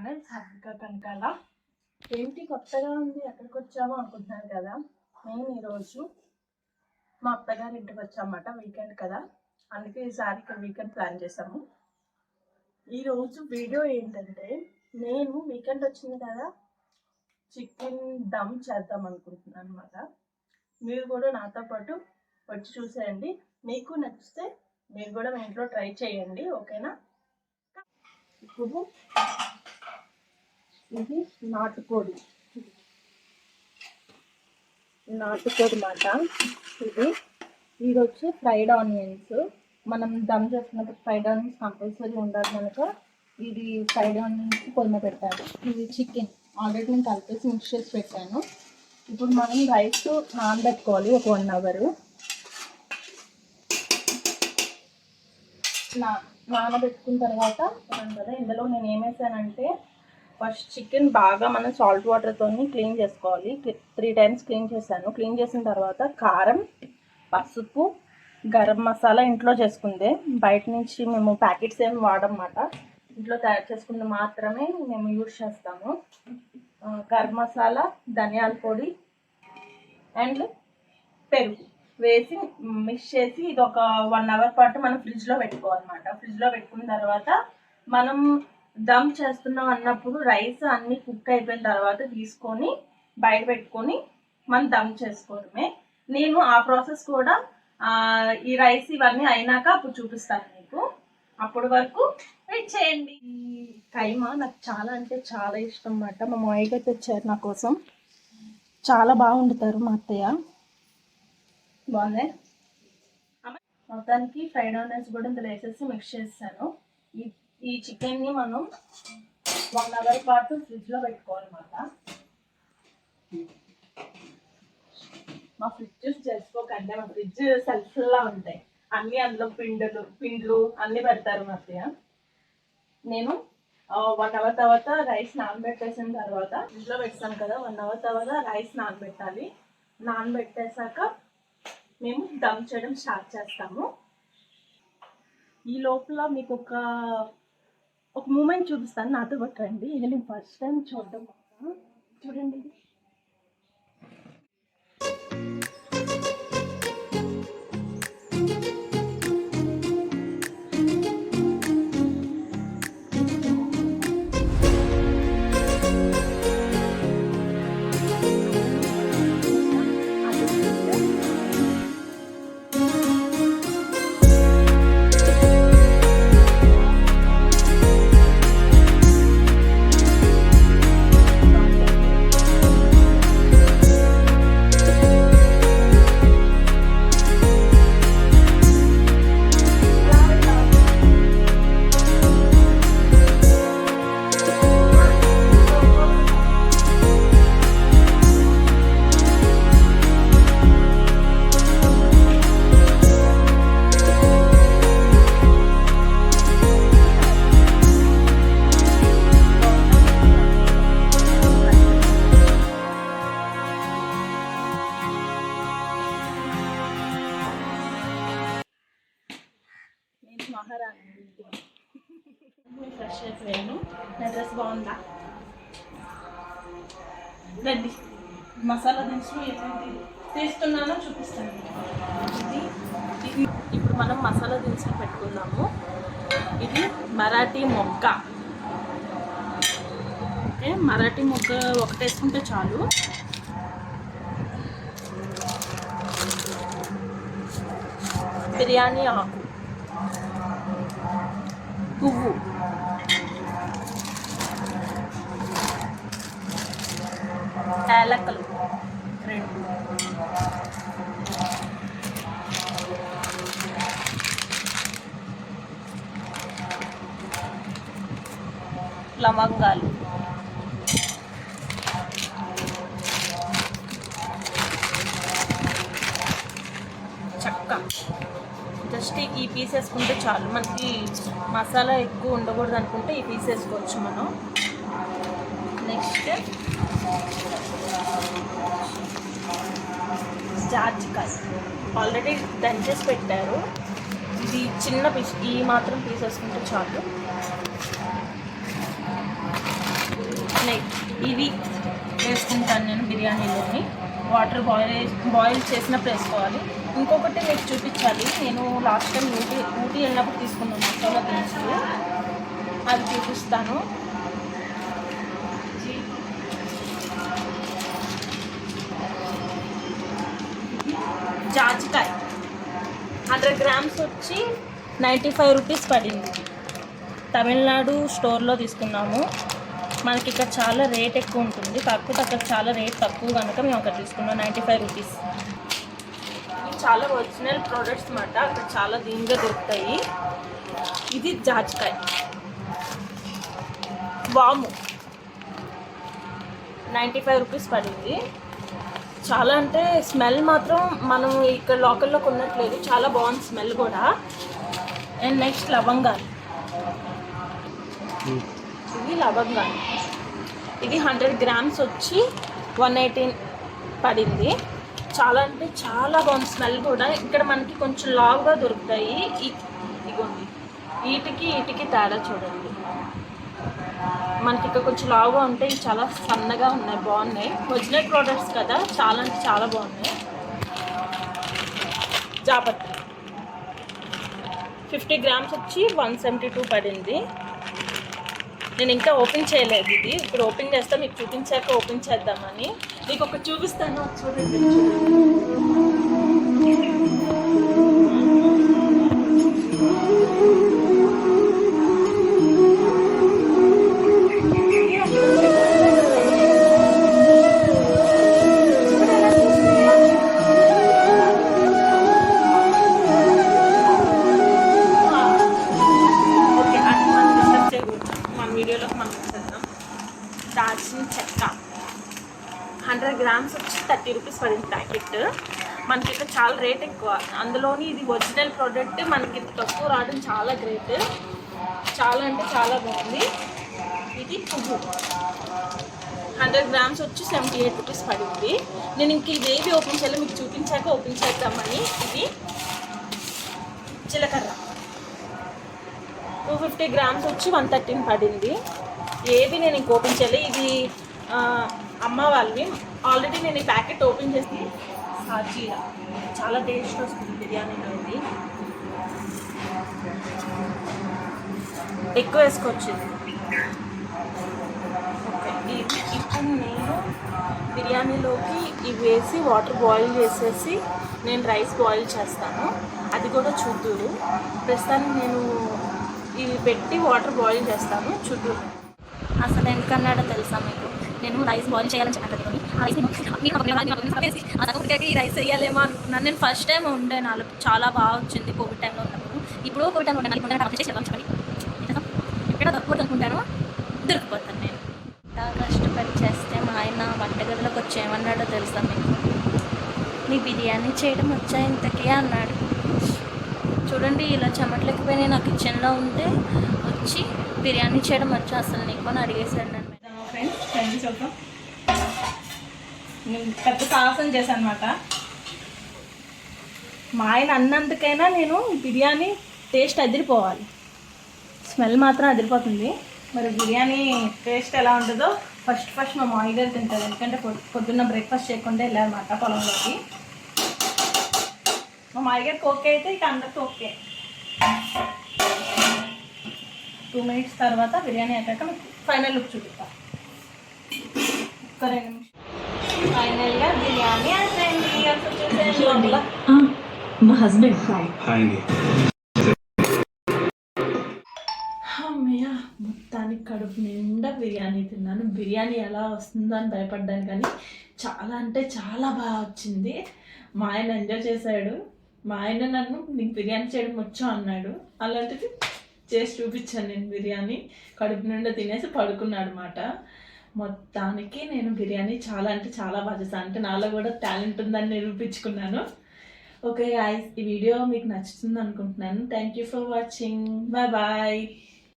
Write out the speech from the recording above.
Channel సాత్విక కనకాల. ఏంటి కొత్తగా ఉంది, ఎక్కడికి వచ్చామో అనుకుంటున్నాను కదా. మేము ఈరోజు మా అత్తగారి ఇంటికి వచ్చామన్నమాట. వీకెండ్ కదా, అందుకే ఈసారి ఇక్కడ వీకెండ్ ప్లాన్ చేసాము. ఈరోజు వీడియో ఏంటంటే, నేను వీకెండ్ వచ్చింది కదా, చికెన్ దమ్ చేద్దాం అనుకుంటున్నాను అనమాట. మీరు కూడా నాతో పాటు వచ్చి చూసేయండి. మీకు నచ్చితే మీరు కూడా మీ ఇంట్లో ట్రై చేయండి, ఓకేనా. ఇప్పుడు ఇది నాటుకోడి మాట. ఇది వచ్చి ఫ్రైడ్ ఆనియన్స్. మనం దమ్ చేస్తున్నప్పుడు ఫ్రైడ్ ఆనియన్స్ కంపల్సరీ ఉండాలి కనుక ఇది ఫ్రైడ్ ఆనియన్స్ పొయ్యి పెట్టాను. ఇది చికెన్ ఆల్రెడీ నేను కలిపేసి మిక్స్ చేసి పెట్టాను. ఇప్పుడు మనం రైస్ నానబెట్టుకోవాలి ఒక 1 hour. నానబెట్టుకున్న తర్వాత కదా, ఇందులో నేను ఏం వేసానంటే, ఫస్ట్ చికెన్ బాగా మనం సాల్ట్ వాటర్తో క్లీన్ చేసుకోవాలి. 3 times క్లీన్ చేశాను. క్లీన్ చేసిన తర్వాత కారం, పసుపు, గరం మసాలా ఇంట్లో చేసుకుందే, బయట నుంచి మేము ప్యాకెట్స్ ఏమి వాడమాట. ఇంట్లో తయారు చేసుకుంది మాత్రమే మేము యూజ్ చేస్తాము. గరం మసాలా, ధనియాల పొడి అండ్ పెరుగు వేసి మిక్స్ చేసి ఇది ఒక 1 hour పాటు మనం ఫ్రిడ్జ్లో పెట్టుకోవాలన్నమాట. ఫ్రిడ్జ్లో పెట్టుకున్న తర్వాత మనం దమ్ చేస్తున్నాం అన్నప్పుడు రైస్ అన్నీ కుక్ అయిపోయిన తర్వాత తీసుకొని బయట పెట్టుకొని మనం దమ్ చేసుకోవడమే. నేను ఆ ప్రాసెస్ కూడా ఈ రైస్ ఇవన్నీ అయినాక అప్పుడు చూపిస్తాను మీకు. అప్పటి వరకు వెయిట్ చేయండి. ఈ కైమా నాకు చాలా అంటే చాలా ఇష్టం అన్నమాట. మా మామయ్య తెచ్చారు నా కోసం. చాలా బాగా వండుతారు మా అత్తయ్య. బాగుంది. మొత్తానికి ఫ్రైడ్ ఆనియన్స్ కూడా ఇందులో వేసేసి మిక్స్ చేస్తాను. ఈ చికెన్ని మనం 1 hour పాటు ఫ్రిడ్జ్లో పెట్టుకోవాలన్నమాట. మా ఫ్రిడ్జ్ చేసుకోకండి, మా ఫ్రిడ్జ్ సెల్ఫ్లా ఉంటాయి అన్నీ. అందులో పిండ్లు అన్నీ పెడతారు మా అత్తయ్య. నేను 1 hour తర్వాత రైస్ నానబెట్టేసిన తర్వాత ఫ్రిడ్జ్లో పెడతాను కదా. 1 hour తర్వాత రైస్ నానబెట్టాలి. నానబెట్టేశాక మేము దమ్ చేయడం స్టార్ట్ చేస్తాము. ఈ లోపల మీకు ఒక మూమెంట్ చూపిస్తాను, నాతో పాటు రండి. ఇది నేను ఫస్ట్ టైం చూడడం. చూడండి, ఇది ఫ్రెష్ అయిపోయాను. నా డ్రెస్ బాగుందా? రండి, మసాలా దినుసులు ఏమేమి తీస్తున్నానో చూపిస్తాను. ఇది ఇప్పుడు మనం మసాలా దినుసులు పెట్టుకుందాము. ఇది మరాఠీ మొగ్గ. ఓకే, మరాఠీ మొగ్గ ఒకటి వేసుకుంటే చాలు. బిర్యానీ ఆకు, పువ్వు, యాలకులు 2, లవంగాలు, చెక్క. జస్ట్ ఈ పీస్ వేసుకుంటే చాలు. మనకి మసాలా ఎక్కువ ఉండకూడదు అనుకుంటే ఈ పీస్ వేసుకోవచ్చు మనం. నెక్స్ట్ జాజికాయ ఆల్రెడీ దంచేసి పెట్టారు. ఇది చిన్న పీస్, ఈ మాత్రం పీస్ వేసుకుంటే చాలు. ఇవి వేసుకుంటాను నేను బిర్యానీలోని. వాటర్ బాయిల్ చేసినప్పుడు వేసుకోవాలి. ఇంకొకటి మీకు చూపించాలి, నేను లాస్ట్ టైం ఊటీ వెళ్ళినప్పుడు తీసుకున్నాను మసాలా దినుసులు, అది చూపిస్తాను. జాజికాయ 100 గ్రామ్స్ వచ్చి 95 రూపీస్ పడింది. తమిళనాడు స్టోర్లో తీసుకున్నాము. మనకి ఇక్కడ చాలా రేట్ ఎక్కువ ఉంటుంది, కాకపోతే అక్కడ చాలా రేట్ తక్కువ కనుక మేము అక్కడ తీసుకున్నాం. 95 రూపీస్. ఇవి చాలా ఒరిజినల్ ప్రోడక్ట్స్ అన్నమాట, అక్కడ చాలా దీనిగా దొరుకుతాయి. ఇది జాజికాయ. వాము 95 రూపీస్ పడింది. చాలా అంటే స్మెల్ మాత్రం మనం ఇక్కడ లోకల్లో కొన్నట్లేదు, చాలా బాగుంది స్మెల్ కూడా. అండ్ నెక్స్ట్ లవంగాలు. ఇవి లవంగాలు, ఇది 100 గ్రామ్స్ వచ్చి 118 పడింది. చాలా అంటే చాలా బాగుంది స్మెల్ కూడా. ఇక్కడ మనకి కొంచెం లావుగా దొరుకుతాయి. ఇగోండి, వీటికి తేడా చూడండి. మనకి ఇక్కడ కొంచెం లావుగా ఉంటాయి, చాలా సన్నగా ఉన్నాయి, బాగున్నాయి. ఒరిజినల్ ప్రోడక్ట్స్ కదా, చాలా అంటే చాలా బాగున్నాయి. జాపత్రి 50 గ్రామ్స్ వచ్చి 172 పడింది. నేను ఇంకా ఓపెన్ చేయలేదు ఇది, ఇప్పుడు ఓపెన్ చేస్తా, మీకు చూపించాక ఓపెన్ చేద్దామని. మీకు ఒకటి చూపిస్తాను, చూడండి. దాల్చిన చెక్క 100 గ్రామ్స్ వచ్చి 30 రూపీస్ పడింది ప్యాకెట్. మనకి ఇక్కడ చాలా రేట్ ఎక్కువ, అందులోని ఇది ఒరిజినల్ ప్రోడక్ట్, మనకి తక్కువ రావడం చాలా గ్రేట్. చాలా అంటే చాలా బాగుంది. ఇది పువ్వు 100 గ్రామ్స్ వచ్చి 78 రూపీస్ పడింది. నేను ఇంక ఇవేవి ఓపెన్ చేయాలి, మీకు చూపించాక ఓపెన్ చేద్దామని. ఇది జీలకర్ర 250 గ్రామ్స్ వచ్చి 113 పడింది. ఏది నేను ఇంక ఓపెన్ చేయాలి, ఇది అమ్మ వాళ్ళవి. ఆల్రెడీ నేను ఈ ప్యాకెట్ ఓపెన్ చేసి. సాజీరా చాలా టేస్ట్ వస్తుంది బిర్యానీలో, ఇది ఎక్కువ వేసుకోవచ్చు. ఓకే, ఇప్పుడు నేను బిర్యానీలోకి ఇవి వేసి వాటర్ బాయిల్ చేసేసి నేను రైస్ బాయిల్ చేస్తాను, అది కూడా చూద్దురు. ప్రస్తుతానికి నేను ఇవి పెట్టి వాటర్ బాయిల్ చేస్తాను, చూద్దురు. అసలు ఎందుకన్నాడో తెలుసా మీకు? నేను రైస్ బాయిల్ చేయాలని చెప్పాను, ఈ రైస్ వేయాలేమో అనుకున్నాను. నేను ఫస్ట్ టైం ఉండే నాలో చాలా బాగా వచ్చింది కోవిడ్ టైంలో ఉన్నప్పుడు. ఇప్పుడు కోవిడ్ టైంలో చెప్పండి, ఎక్కడ దొరకకూడదు అనుకుంటాను, దొరికిపోతాను. నేను ఎంత కష్టపడి చేస్తే మా ఆయన వంటగదిలోకి వచ్చి ఏమన్నాడో తెలుసా మీకు? నీ బిర్యానీ చేయడం వచ్చా ఇంతకీ అన్నాడు. చూడండి, ఇలా చెమట్లేకపోయినా నా కిచెన్లో ఉంటే వచ్చి బిర్యానీ చేయడం వచ్చా అసలు నీకు అని అడిగేశాడు నన్ను. ఫ్రెండ్స్ నేను పెద్ద సాహసం చేశాను అనమాట. మా ఆయన అన్నందుకైనా నేను బిర్యానీ టేస్ట్ అదిరిపోవాలి, స్మెల్ మాత్రం అదిరిపోతుంది. మరి బిర్యానీ టేస్ట్ ఎలా ఉంటుందో ఫస్ట్ మా మామయ్య గారు తింటారు, ఎందుకంటే పొద్దున్న బ్రేక్ఫాస్ట్ చేయకుండా వెళ్ళారన్నమాట పొలంలోకి. మా మామయ్య గారికి ఓకే అయితే ఇక అందరికి ఓకే. 2 మినిట్స్ తర్వాత బిర్యానీ అయ్యాక ఫైనల్ లుక్ చూపిస్తా. ఒక 2 నిమిషాలు. ఫైనల్గా బిర్యానీ అయిపోయింది. మా హస్బెండ్ అమ్మయ్య, మొత్తానికి కడుపు నిండా బిర్యానీ తిన్నాను. బిర్యానీ ఎలా వస్తుందో అని భయపడ్డాను, కానీ చాలా అంటే చాలా బాగా వచ్చింది. మా ఆయన ఎంజాయ్ చేశాడు. మా ఆయన నన్ను నీకు బిర్యానీ చేయడం వచ్చా అన్నాడు. అలాంటిది చేసి చూపించాను నేను బిర్యానీ. కడుపు నిండా తినేసి పడుకున్నాడు అన్నమాట. మొత్తానికి నేను బిర్యానీ చాలా అంటే చాలా బాగా చేశాను, అంటే నాలో కూడా టాలెంట్ ఉందని నిరూపించుకున్నాను. ఓకే గాయ్స్, ఈ వీడియో మీకు నచ్చుతుంది అనుకుంటున్నాను. Thank you for watching. Bye bye.